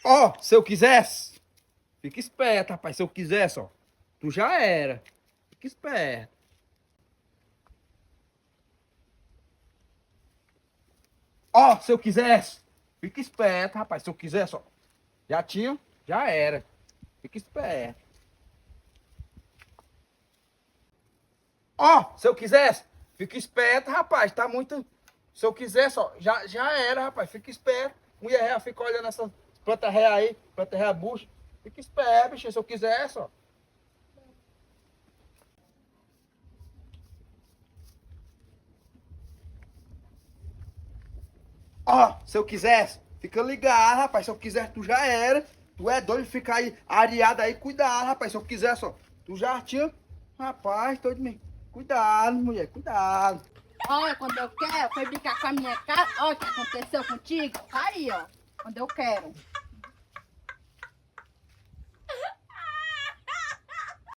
Ó, se eu quisesse, fica esperto, rapaz. Se eu quisesse, ó, tu já era. Fica esperto. Ó, se eu quisesse, fica esperto, rapaz. Se eu quisesse, ó, já tinha, já era. Fica esperto. Ó, se eu quisesse, fica esperto, rapaz. Tá muito. Se eu quisesse, ó, já era, rapaz. Fica esperto. Mulher réia fica olhando essas plantas réia aí, planta réia bucha. Fica esperto, bicho. Se eu quisesse, ó. Ó, se eu quisesse, fica ligado, rapaz. Se eu quisesse, tu já era. Tu é doido de ficar aí areado aí, cuidado, rapaz. Se eu quisesse, ó, tu já tinha. Rapaz, tô de mim. Cuidado, mulher, cuidado. Olha, quando eu quero, foi brincar com a minha cara. Olha o que aconteceu contigo. Aí, ó. Quando eu quero.